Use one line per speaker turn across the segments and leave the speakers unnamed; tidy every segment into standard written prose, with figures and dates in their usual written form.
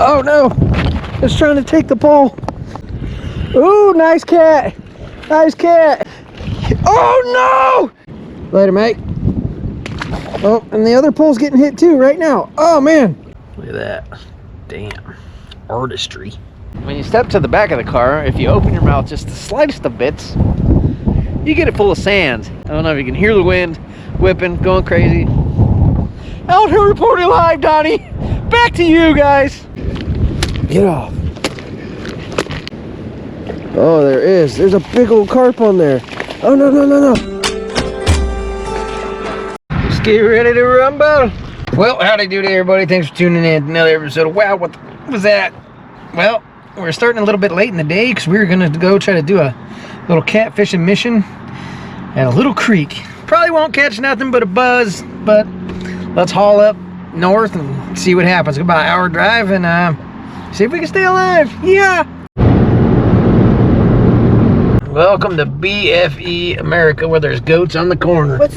Oh no, it's trying to take the pole. Ooh, nice cat. Nice cat. Oh no! Later, mate. Oh, and the other pole's getting hit too right now. Oh man. Look at that. Damn. Artistry. When you step to the back of the car, if you open your mouth just the slightest of bits, you get it full of sand. I don't know if you can hear the wind whipping, going crazy. Out here reporting live, Donnie. Back to you guys. Get off. Oh, there is. There's a big old carp on there. Oh, no, no, no, no. Let's get ready to rumble. Well, howdy doody, everybody. Thanks for tuning in to another episode of Wow, what was that? Well, we're starting a little bit late in the day because we're going to go try to do a little catfishing mission at a little creek. Probably won't catch nothing but a buzz, but let's haul up north and see what happens. It's about an hour drive and see if we can stay alive. Yeah. Welcome to BFE America, where there's goats on the corner. What's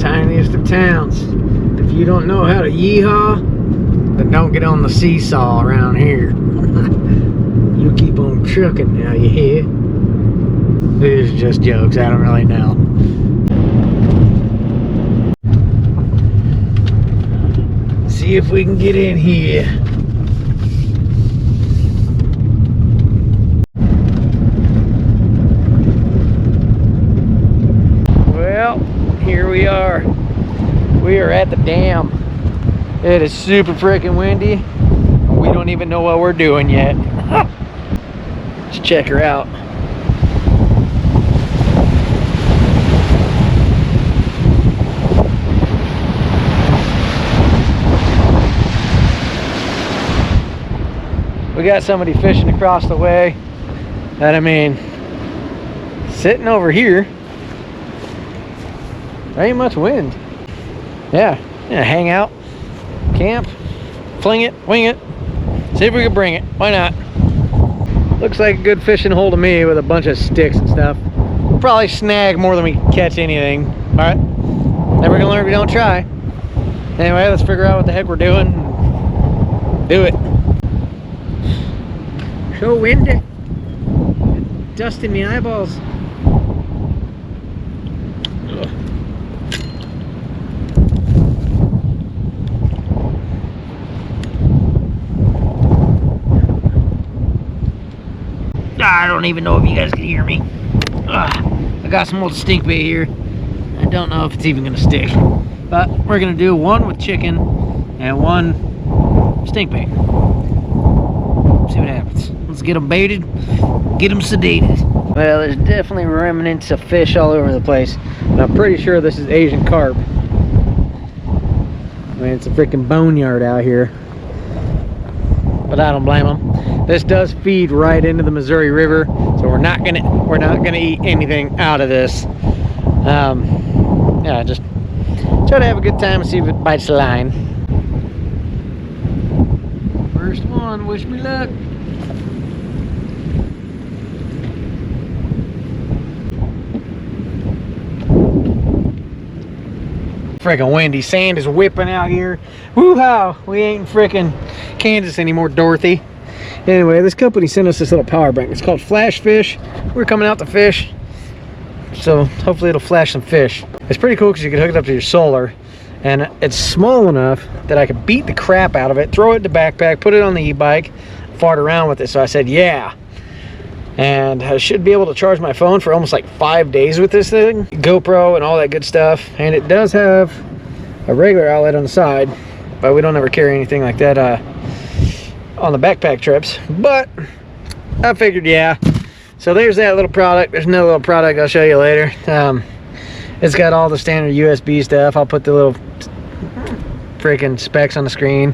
tiniest of towns. If you don't know how to yeehaw, then don't get on the seesaw around here. You keep on trucking now, you hear? These are just jokes, I don't really know. See if we can get in here. Well, here we are. We are at the dam. It is super freaking windy. We don't even know what we're doing yet. Let's check her out. We got somebody fishing across the way. And I mean, sitting over here, there ain't much wind. Yeah, hang out, camp, fling it, wing it, see if we can bring it. Why not? Looks like a good fishing hole to me with a bunch of sticks and stuff. We'll probably snag more than we catch anything. All right, never gonna learn if we don't try. Anyway, let's figure out what the heck we're doing. Do it. So windy. Dust in my eyeballs. I don't even know if you guys can hear me. I got some old stink bait here. I don't know if it's even gonna stick, but we're gonna do one with chicken and one stink bait. See what happens. Let's get them baited, get them sedated. Well, there's definitely remnants of fish all over the place, and I'm pretty sure this is Asian carp. I mean, it's a freaking boneyard out here, but I don't blame them. This does feed right into the Missouri River, so we're not gonna eat anything out of this. Yeah, just try to have a good time and see if it bites the line. First one, wish me luck. Freaking windy, sand is whipping out here. Woo-how, we ain't in freaking Kansas anymore, Dorothy. Anyway, this company sent us this little power bank. It's called FLASHFISH. We're coming out to fish, so hopefully it'll flash some fish. It's pretty cool because you can hook it up to your solar, and it's small enough that I could beat the crap out of it, throw it in the backpack, put it on the e-bike, fart around with it. So I said, yeah. And I should be able to charge my phone for almost like 5 days with this thing. GoPro and all that good stuff. And it does have a regular outlet on the side, but we don't ever carry anything like that on the backpack trips. But I figured, yeah. So there's that little product. There's another little product I'll show you later. It's got all the standard USB stuff. I'll put the little freaking specs on the screen.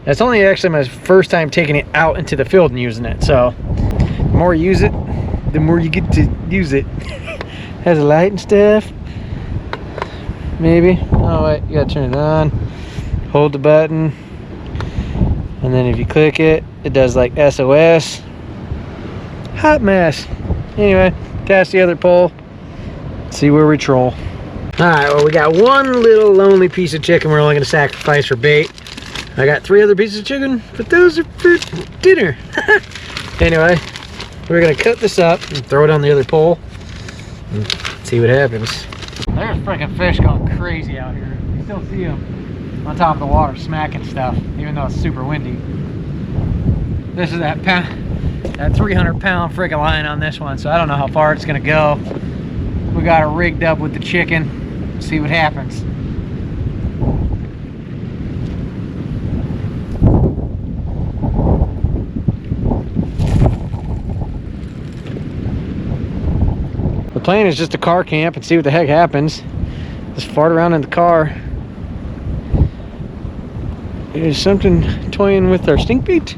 It's only actually my first time taking it out into the field and using it. So the more you use it, the more you get to use it. Has a light and stuff. Maybe. Oh wait, you gotta turn it on. Hold the button. And then if you click it, it does like SOS. Hot mess. Anyway, cast the other pole. See where we troll. All right, well, we got one little lonely piece of chicken we're only gonna sacrifice for bait. I got 3 other pieces of chicken, but those are for dinner. Anyway, we're gonna cut this up and throw it on the other pole and see what happens. There's freaking fish going crazy out here. You still see them on top of the water smacking stuff, even though it's super windy. This is that 300-pound freaking line on this one, so I don't know how far it's gonna go. We got it rigged up with the chicken. See what happens. The plan is just to car camp and see what the heck happens. Just fart around in the car. Is something toying with our stink bait?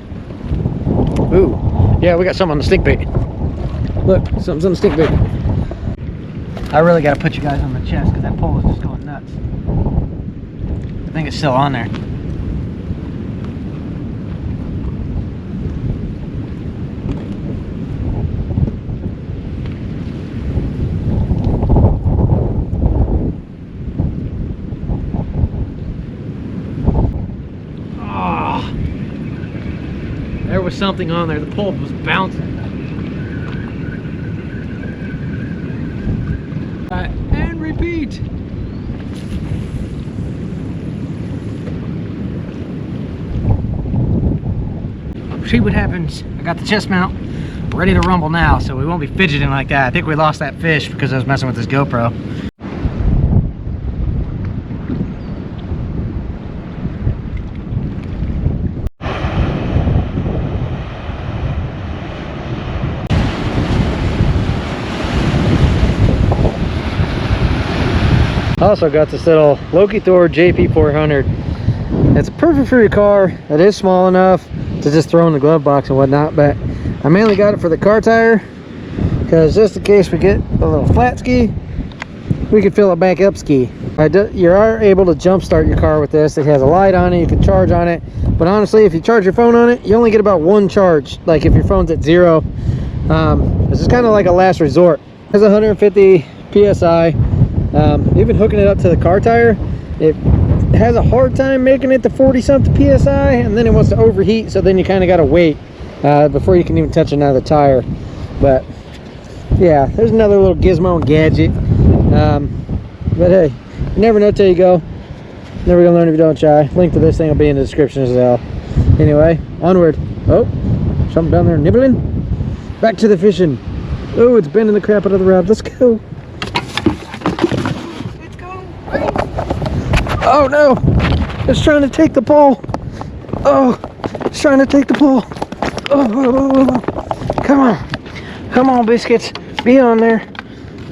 Ooh, yeah, we got something on the stink bait. Look, something's on the stink bait. I really got to put you guys on the chest because that pole is just going nuts. I think it's still on there. Oh, there was something on there. The pole was bouncing. And repeat. See what happens. I got the chest mount ready to rumble now, so we won't be fidgeting like that. I think we lost that fish because I was messing with this GoPro. Also got this little LokiThor Jp400. It's perfect for your car. It is small enough to just throw in the glove box and whatnot, but I mainly got it for the car tire because just in case we get a little flat ski, we can fill it back up ski. You are able to jump start your car with this. It has a light on it, you can charge on it, but honestly if you charge your phone on it, you only get about 1 charge. Like if your phone's at 0, this is kind of like a last resort. It has 150 psi. Even hooking it up to the car tire, it has a hard time making it to 40 something psi, and then it wants to overheat, so then you kind of got to wait before you can even touch another tire. But yeah, there's another little gizmo and gadget. But hey, you never know till you go. Never gonna learn if you don't try. Link to this thing will be in the description as well. Anyway, onward. Oh, something down there nibbling. Back to the fishing. Oh, it's bending the crap out of the rod. Let's go. Oh no, it's trying to take the pole. Oh, it's trying to take the pole. Oh, come on. Come on, biscuits. Be on there.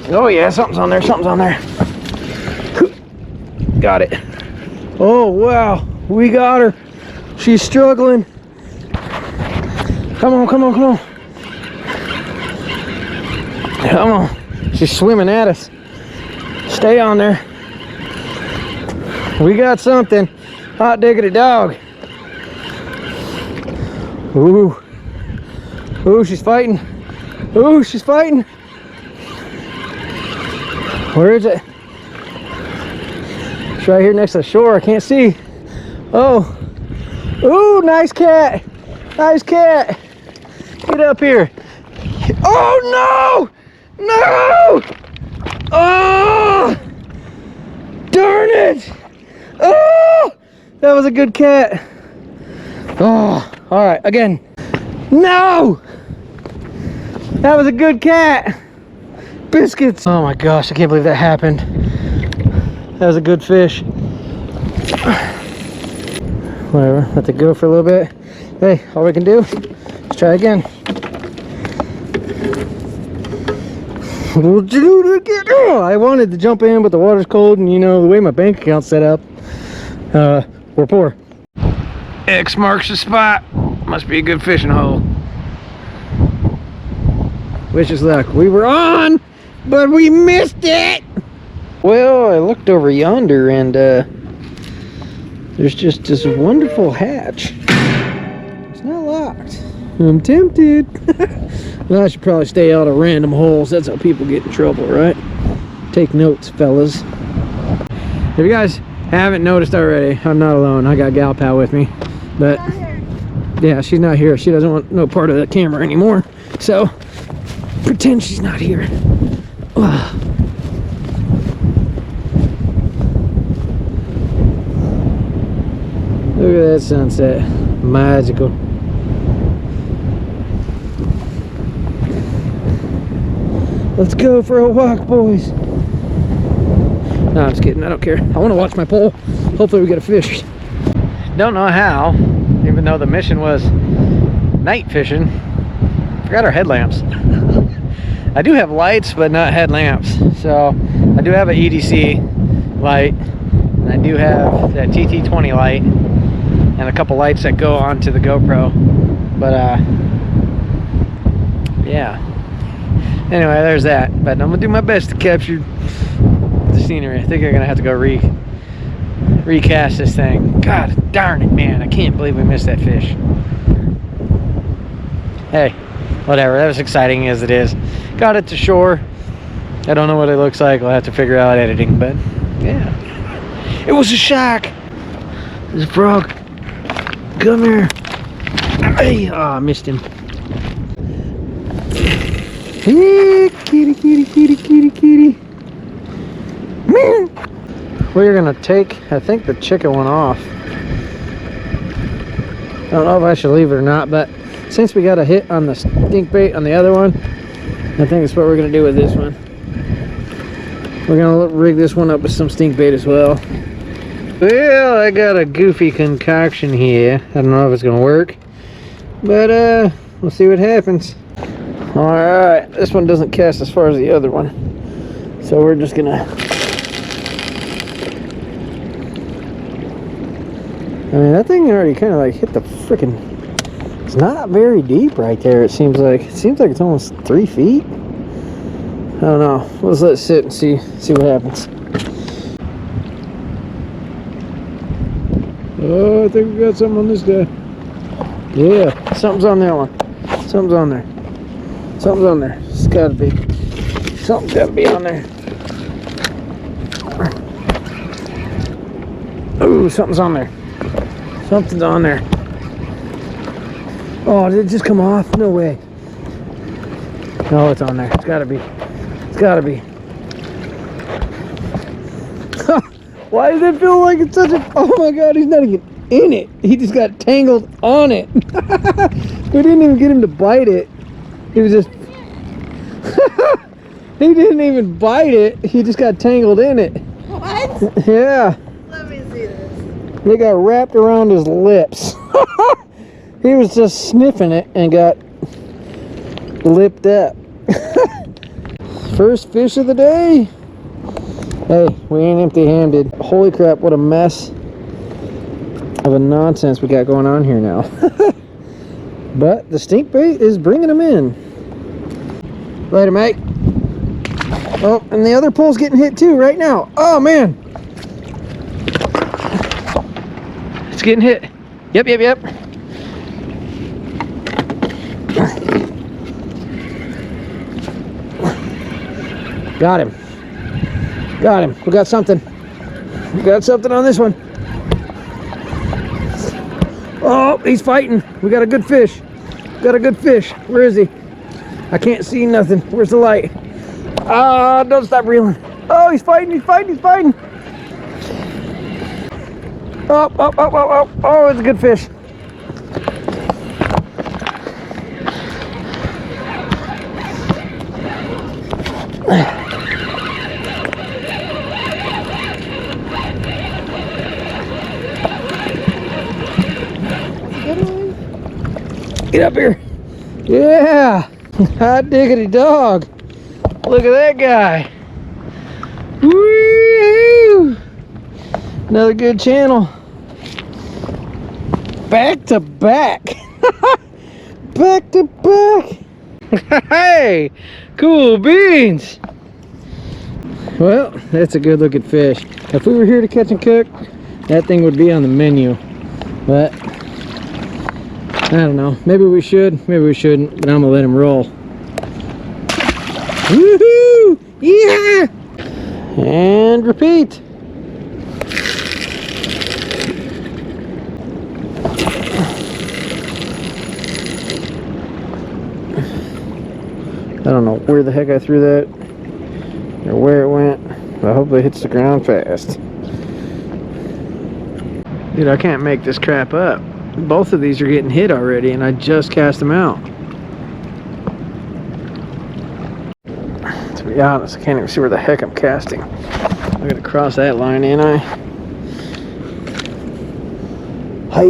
Oh yeah, something's on there, something's on there. Got it. Oh wow, we got her. She's struggling. Come on, come on, come on. Come on. She's swimming at us. Stay on there. We got something. Hot diggity dog. Ooh. Ooh, she's fighting. Ooh, she's fighting. Where is it? It's right here next to the shore. I can't see. Oh. Ooh, nice cat. Nice cat. Get up here. Oh, no. No. Oh. Darn it. Oh, that was a good cat. Oh, all right, again. No, that was a good cat. Biscuits. Oh my gosh, I can't believe that happened. That was a good fish. Whatever, let it go for a little bit. Hey, all we can do is try again. We'll do it again. Oh, I wanted to jump in, but the water's cold, and you know the way my bank account's set up, we're poor. X marks the spot. Must be a good fishing hole. Wish us luck. We were on, but we missed it. Well, I looked over yonder, and there's just this wonderful hatch. It's not locked. I'm tempted. Well, I should probably stay out of random holes. That's how people get in trouble, right? Take notes, fellas. If you guys haven't noticed already, I'm not alone. I got Gal Pal with me, but yeah, she's not here. She doesn't want no part of the camera anymore, so pretend she's not here. Ugh. Look at that sunset. Magical. Let's go for a walk, boys. No, I'm just kidding. I don't care. I want to watch my pole. Hopefully we get a fish. Don't know how, even though the mission was night fishing. Forgot our headlamps. I do have lights, but not headlamps. So I do have an EDC light, and I do have that TT20 light, and a couple lights that go onto the GoPro. But yeah. Anyway, there's that. But I'm gonna do my best to capture the scenery. I think I'm gonna have to go recast this thing. God darn it, man! I can't believe we missed that fish. Hey, whatever. That was exciting as it is. Got it to shore. I don't know what it looks like. I'll have to figure out editing, but yeah. It was a shark. There's a frog. Come here. Hey, oh, I missed him. Hey, kitty, kitty, kitty, kitty, kitty. We're gonna take, I think the chicken went off. I don't know if I should leave it or not, but since we got a hit on the stink bait on the other one, I think that's what we're gonna do with this one. We're gonna rig this one up with some stink bait as well. Well, I got a goofy concoction here. I don't know if it's gonna work, but we'll see what happens. All right, this one doesn't cast as far as the other one, so we're just gonna. I mean, that thing already kind of like hit the freaking. It's not very deep right there. It seems like it's almost 3 feet. I don't know. Let's let it sit and see what happens. Oh, I think we got something on this guy. Yeah, something's on that one. Something's on there. Something's on there. It's gotta be. Something's gotta be on there. Ooh, something's on there. Something's on there. Oh, did it just come off? No way. No, it's on there. It's gotta be. It's gotta be. Why does it feel like it's such a... Oh my god, he's not even in it. He just got tangled on it. We didn't even get him to bite it. He was just... He didn't even bite it. He just got tangled in it.
What?
Yeah.
Let me see this.
They got wrapped around his lips. He was just sniffing it and got lipped up. First fish of the day. Hey, we ain't empty-handed. Holy crap, what a mess of a nonsense we got going on here now. But the stink bait is bringing them in. Later, mate. Oh, and the other pole's getting hit too right now. Oh, man. It's getting hit. Yep. Got him. Got him. We got something. We got something on this one. Oh, he's fighting. We got a good fish. Got a good fish. Where is he? I can't see nothing. Where's the light? Ah, don't stop reeling. Oh, he's fighting. He's fighting. He's fighting. Oh, it's a good fish. Get up here. Yeah. Hot diggity dog. Look at that guy. Woo! Another good channel. Back to back. Back to back. Hey, cool beans. Well, that's a good looking fish. If we were here to catch and cook, that thing would be on the menu. But I don't know. Maybe we should, maybe we shouldn't, but I'm gonna let him roll. Woohoo! Yeah! And repeat. don't know where the heck I threw that or where it went, but I hope it hits the ground fast. Dude, I can't make this crap up. Both of these are getting hit already, and I just cast them out. To be honest, I can't even see where the heck I'm casting. I gotta cross that line, ain't I? Hi.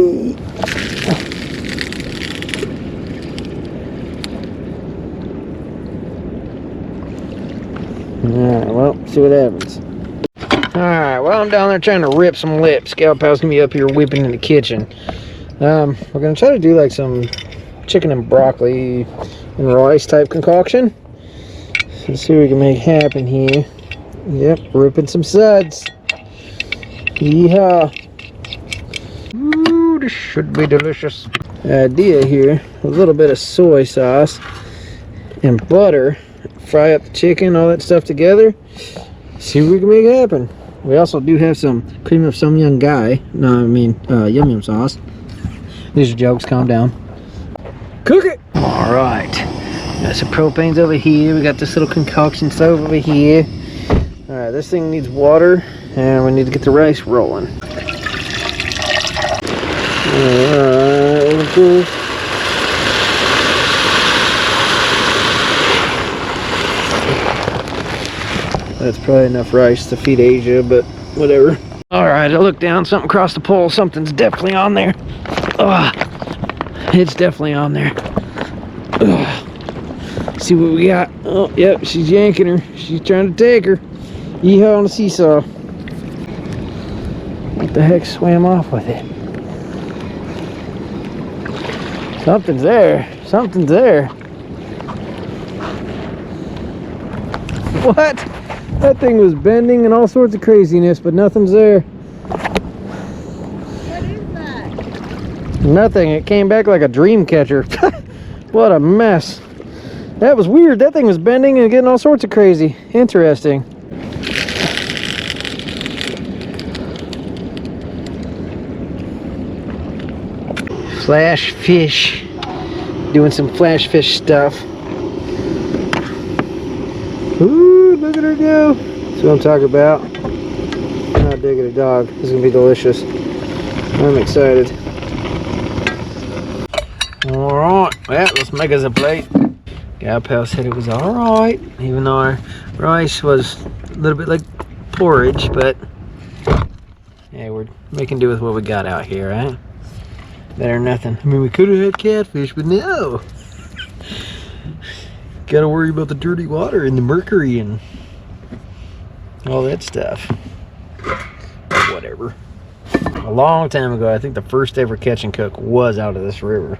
Alright, well, see what happens. Alright, well, I'm down there trying to rip some lips. Gal Pal's gonna be up here whipping in the kitchen. We're gonna try to do like some chicken and broccoli and rice type concoction. Let's see what we can make happen here. Yep, ripping some suds. Yeehaw. Ooh, this should be delicious. Idea here, a little bit of soy sauce and butter. Fry up the chicken, all that stuff together. See what we can make happen. We also do have some cream of some young guy. No, I mean yum yum sauce. These are jokes, calm down. Cook it! Alright. Got some propanes over here. We got this little concoction stove over here. Alright, this thing needs water and we need to get the rice rolling. Alright, okay. That's probably enough rice to feed Asia, but whatever. Alright, I look down, something across the pole, something's definitely on there. It's definitely on there. See what we got. Oh, yep, she's yanking her. She's trying to take her. Yeehaw on the seesaw. What the heck swam off with it? Something's there. Something's there. What? That thing was bending and all sorts of craziness, but nothing's there.
What is that?
Nothing. It came back like a dream catcher. What a mess. That was weird. That thing was bending and getting all sorts of crazy. Interesting. Flash fish. Doing some flash fish stuff. Ooh, look at her go. That's what I'm talking about. Not digging a dog. This is going to be delicious. I'm excited. Alright, well, let's make us a plate. Gal Pal said it was alright, even though our rice was a little bit like porridge, but yeah, we're making do with what we got out here, right? Better than nothing. I mean, we could have had catfish, but no. Gotta worry about the dirty water and the mercury and all that stuff. Whatever. A long time ago, I think the first ever catch and cook was out of this river.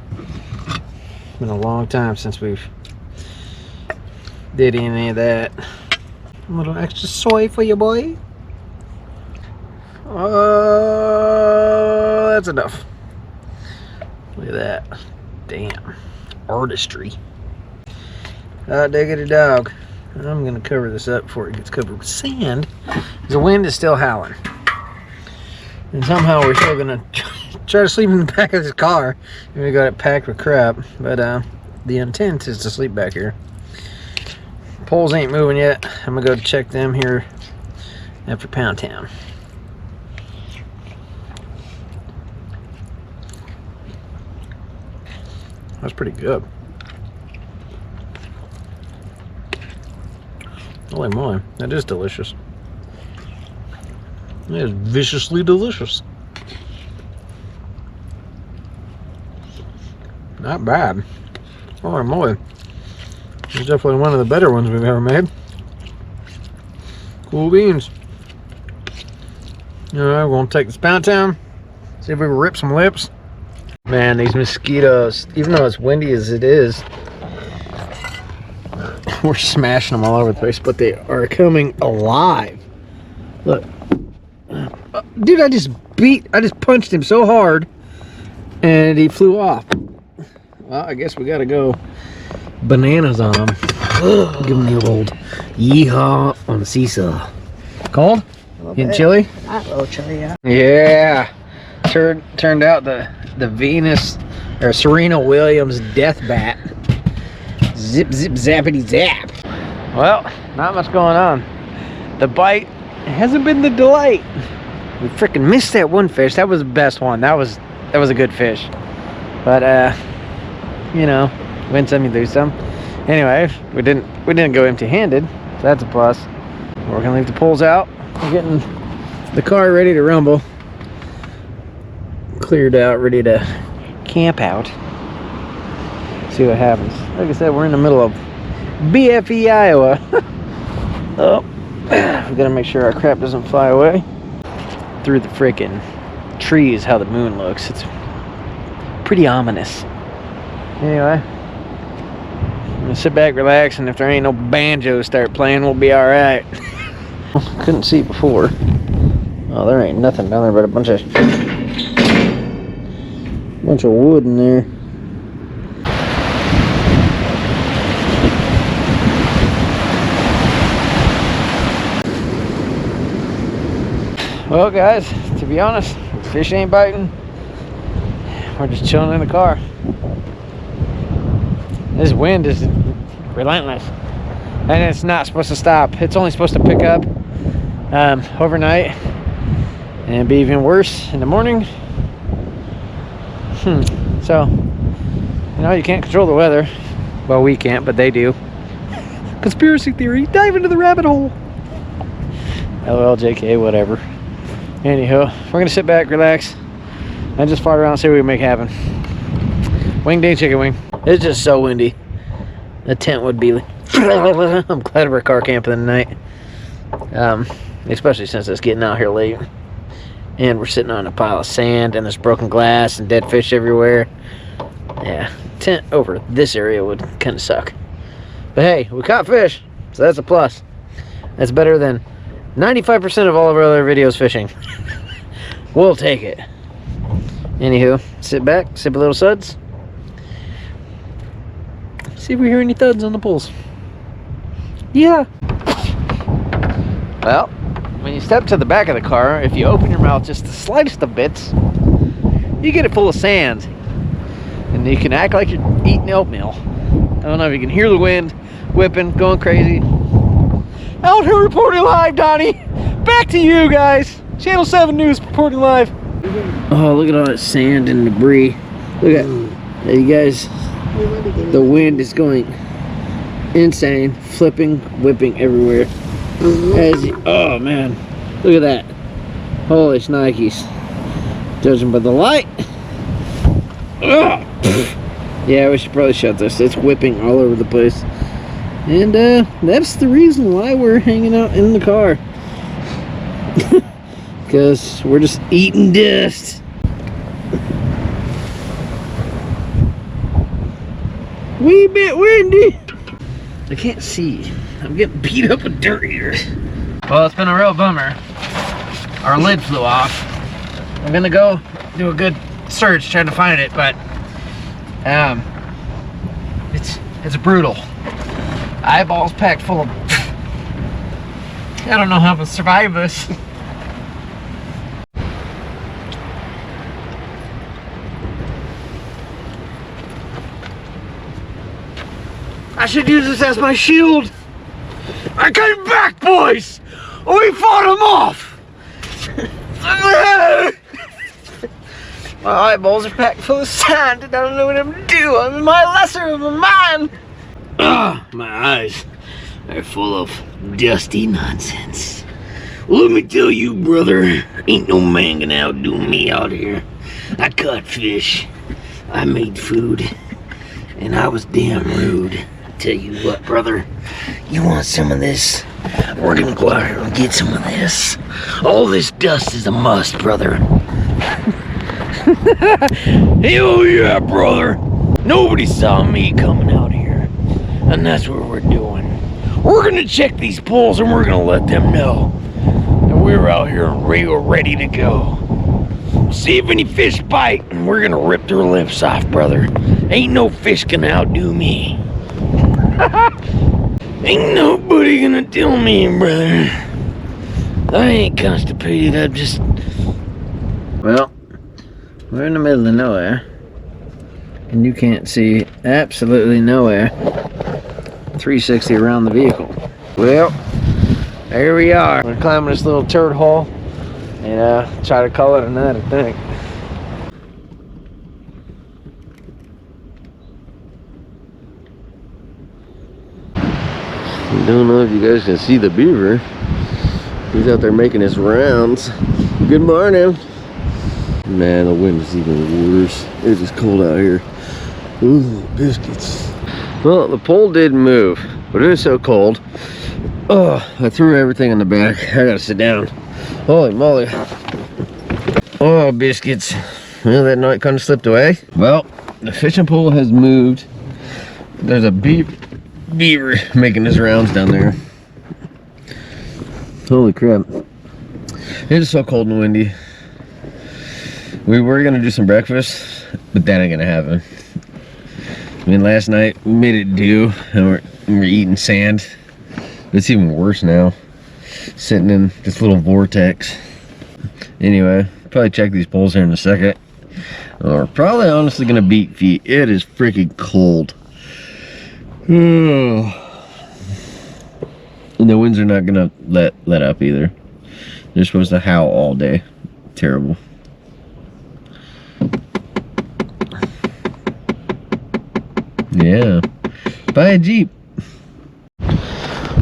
It's been a long time since we've did any of that. A little extra soy for you, boy. Oh, that's enough. Look at that. Damn. Artistry. Diggity dog. I'm gonna cover this up before it gets covered with sand. The wind is still howling. And somehow we're still gonna try to sleep in the back of this car. And we got it packed with crap. But the intent is to sleep back here. Poles ain't moving yet. I'm gonna go check them here after Pound Town. That's pretty good. Holy moly, that is delicious. That is viciously delicious. Not bad. Holy moly. It's definitely one of the better ones we've ever made. Cool beans. Alright, we're gonna take this Pound Town. See if we can rip some lips. Man, these mosquitoes, even though it's windy as it is, we're smashing them all over the place, but they are coming alive. Look. Dude, I just punched him so hard and he flew off. Well, I guess we gotta go bananas on him. Give him the old yeehaw on the seesaw. Cold? Getting chilly?
A little chilly, yeah.
Yeah. Turned out the Venus or Serena Williams death bat is Zip, zip, zappity, zap. Well, not much going on. The bite hasn't been the delight. We freaking missed that one fish. That was the best one. That was a good fish. But you know, win some, you lose some. Anyway, we didn't go empty-handed, so that's a plus. We're gonna leave the poles out. We're getting the car ready to rumble. Cleared out, ready to camp out. See what happens. Like I said, we're in the middle of BFE, Iowa. Oh, we gotta make sure our crap doesn't fly away through the freaking trees. How the moon looks, it's pretty ominous. Anyway, I'm gonna sit back, relax, and if there ain't no banjos start playing, we'll be all right. Couldn't see before. Oh, there ain't nothing down there but a bunch of wood in there. Well, guys, to be honest, fish ain't biting. We're just chilling in the car. This wind is relentless, and it's not supposed to stop. It's only supposed to pick up overnight and be even worse in the morning. So, you know, you can't control the weather. Well, we can't, but they do. Conspiracy theory, dive into the rabbit hole. LLJK, whatever. Anywho, we're gonna sit back, relax, and just fart around and see what we can make happen. Wing day chicken wing. It's just so windy. The tent would be I'm glad we're car camping tonight. Especially since it's getting out here late. And we're sitting on a pile of sand and there's broken glass and dead fish everywhere. Yeah, tent over this area would kind of suck. But hey, we caught fish, so that's a plus. That's better than 95% of all of our other videos fishing. We'll take it. Anywho, sit back, sip a little suds. See if we hear any thuds on the pulls. Yeah. Well, when you step to the back of the car, if you open your mouth just the slightest of bits, you get it full of sand. And you can act like you're eating oatmeal. I don't know if you can hear the wind whipping, going crazy. Out here reporting live, Donnie. Back to you guys. Channel 7 News reporting live. Oh, look at all that sand and debris. Look at you guys. The wind is going insane, flipping, whipping everywhere. Oh man, look at that. Holy shnikes. Judging by the light. Yeah, we should probably shut this. It's whipping all over the place. And that's the reason why we're hanging out in the car. Because we're just eating dust. Wee bit windy. I can't see. I'm getting beat up with dirt here. Well, it's been a real bummer. Our lid flew off. I'm gonna go do a good search trying to find it, but it's brutal. Eyeballs packed full of I don't know how to survive this. I should use this as my shield. I came back, boys! We fought him off! My eyeballs are packed full of sand and I don't know what I'm gonna do. I'm in my lesser of a man. My eyes are full of dusty nonsense. Well, let me tell you, brother, ain't no man gonna outdo me out here. I caught fish, I made food, and I was damn rude. Tell you what, brother, you want some of this? We're gonna go out here and get some of this. All this dust is a must, brother. Hell yeah, brother. Nobody saw me coming out here, and that's what we're doing. We're gonna check these pulls and we're gonna let them know that we're out here and we're ready to go. See if any fish bite, and we're gonna rip their lips off, brother. Ain't no fish gonna outdo me. Ain't nobody gonna tell me, brother. I ain't constipated, I'm just... Well, we're in the middle of nowhere. And you can't see absolutely nowhere. 360 around the vehicle. Well, here we are. We're climbing this little turd hole and try to call it a night, I think. I don't know if you guys can see the beaver. He's out there making his rounds. Good morning. Man, the wind is even worse. It's just cold out here. Ooh, biscuits. Well, the pole did move, but it was so cold. Oh, I threw everything in the back. I gotta sit down. Holy moly. Oh, biscuits. Well, that night kind of slipped away. Well, the fishing pole has moved. There's a beaver making his rounds down there. Holy crap. It is so cold and windy. We were gonna do some breakfast, but that ain't gonna happen. I mean, last night we made it do, and we're eating sand. It's even worse now, sitting in this little vortex. Anyway, probably check these poles here in a second. We're probably honestly gonna beat feet. It is freaking cold. And the winds are not gonna let up either. They're supposed to howl all day. Terrible. Yeah. Buy a Jeep.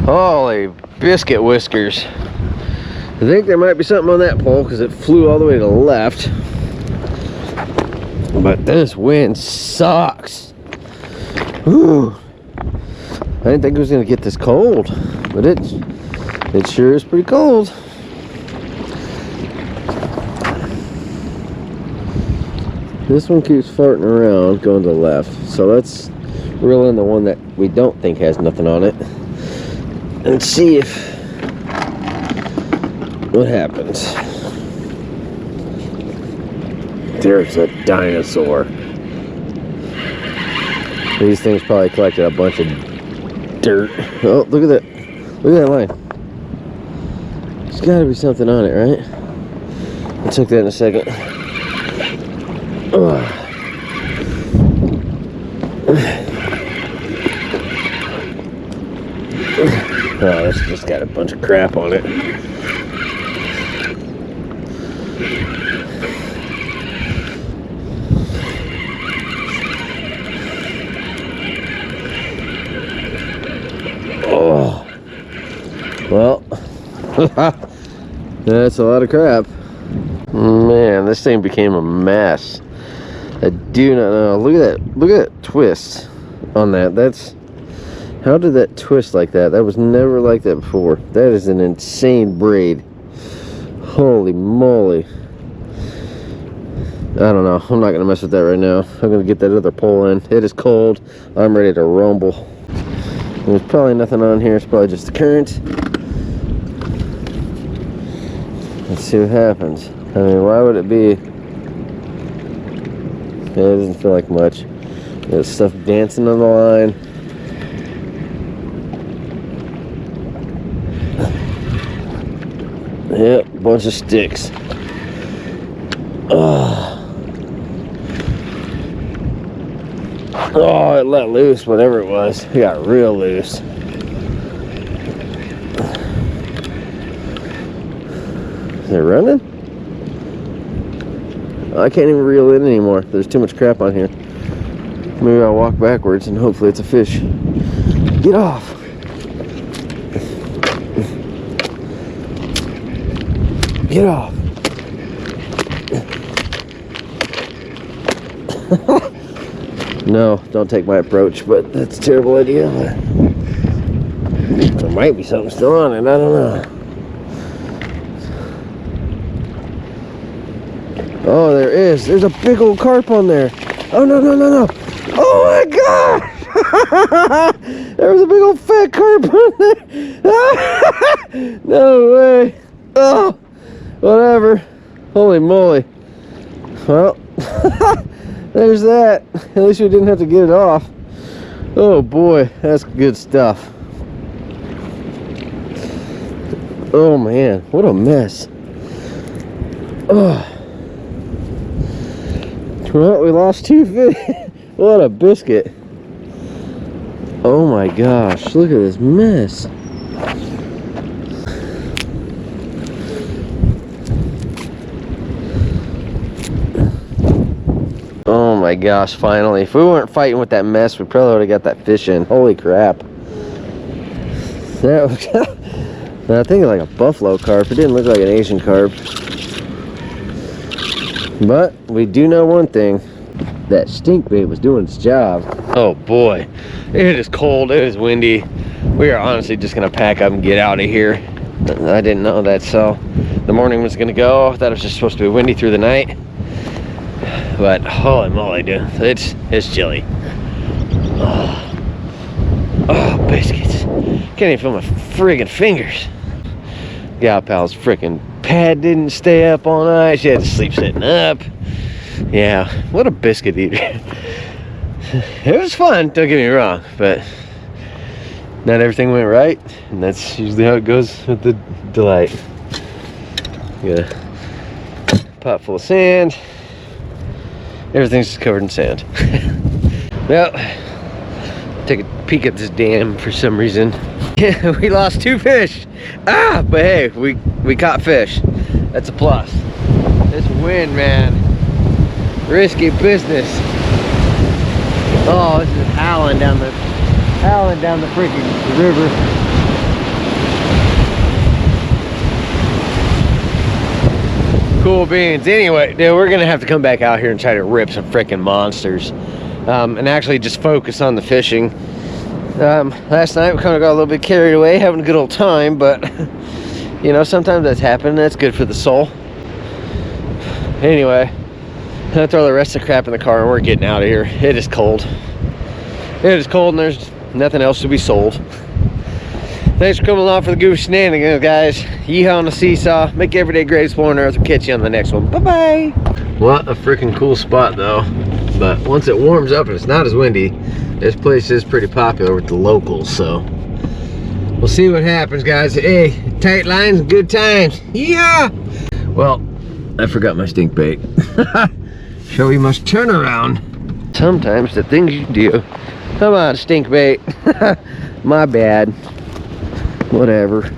Holy biscuit whiskers. I think there might be something on that pole because it flew all the way to the left. But this wind sucks. Whew. I didn't think it was gonna get this cold, but it sure is pretty cold. This one keeps farting around going to the left, so let's reel in the one that we don't think has nothing on it and see what happens. There's a dinosaur. These things probably collected a bunch of dirt. Oh, look at that. Look at that line. There's got to be something on it, right? I'll check that in a second. Oh, that's just got a bunch of crap on it. Oh, well, that's a lot of crap. Man, this thing became a mess. I do not know. Look at that twist on that. How did that twist like that? That was never like that before. That is an insane braid. Holy moly. I don't know. I'm not gonna mess with that right now. I'm gonna get that other pole in. It is cold. I'm ready to rumble. There's probably nothing on here. It's probably just the current. Let's see what happens. I mean, why would it be? It doesn't feel like much. There's stuff dancing on the line. Yep, bunch of sticks. Oh, it let loose, whatever it was. It got real loose. Is it running? I can't even reel in anymore. There's too much crap on here. Maybe I'll walk backwards and hopefully it's a fish. Get off! Get off! No, don't take my approach, but that's a terrible idea. There might be something still on it, I don't know. Oh, there is. There's a big old carp on there. Oh, no, no, no, no. Oh, my God. There was a big old fat carp on there. No way. Oh, whatever. Holy moly. Well, there's that. At least we didn't have to get it off. Oh, boy. That's good stuff. Oh, man. What a mess. Oh. Well, we lost 2 fish. What a biscuit.
Oh my gosh, look at this mess. Oh my gosh, finally. If we weren't fighting with that mess, we probably would have got that fish in. Holy crap. That was, I think like a buffalo carp. It didn't look like an Asian carp. But we do know one thing. That stink bait was doing its job. Oh boy. It is cold. It is windy. We are honestly just going to pack up and get out of here. I didn't know that, so the morning was going to go. I thought it was just supposed to be windy through the night. But holy moly, dude, it's chilly. Oh, biscuits. Can't even feel my friggin' fingers. Gal pal's freaking pad didn't stay up all night. She had to sleep sitting up. Yeah, what a biscuit eater. It was fun, don't get me wrong, but not everything went right, and that's usually how it goes with the delight. Got a pot full of sand. Everything's just covered in sand. Well, take a peek at this dam for some reason. Yeah, we lost 2 fish. Ah, but hey, we caught fish. That's a plus. This wind, man, risky business. Oh, this is howling down the freaking river. Cool beans. Anyway, dude, we're gonna have to come back out here and try to rip some freaking monsters, and actually just focus on the fishing. Last night we kind of got a little bit carried away, having a good old time, but you know, sometimes that's happened. That's good for the soul. Anyway, I'm gonna throw the rest of the crap in the car and we're getting out of here. It is cold. It is cold and there's nothing else to be sold. Thanks for coming along for the goofy shenanigans, guys. Yeehaw on the seesaw. Make every day great exploring Earth. We'll catch you on the next one. Bye-bye. What a freaking cool spot, though. But once it warms up and it's not as windy, this place is pretty popular with the locals, so we'll see what happens, guys. Hey, tight lines and good times. Yeah. Well, I forgot my stink bait. So we must turn around. Sometimes the things you do. Come on, stink bait. My bad. Whatever.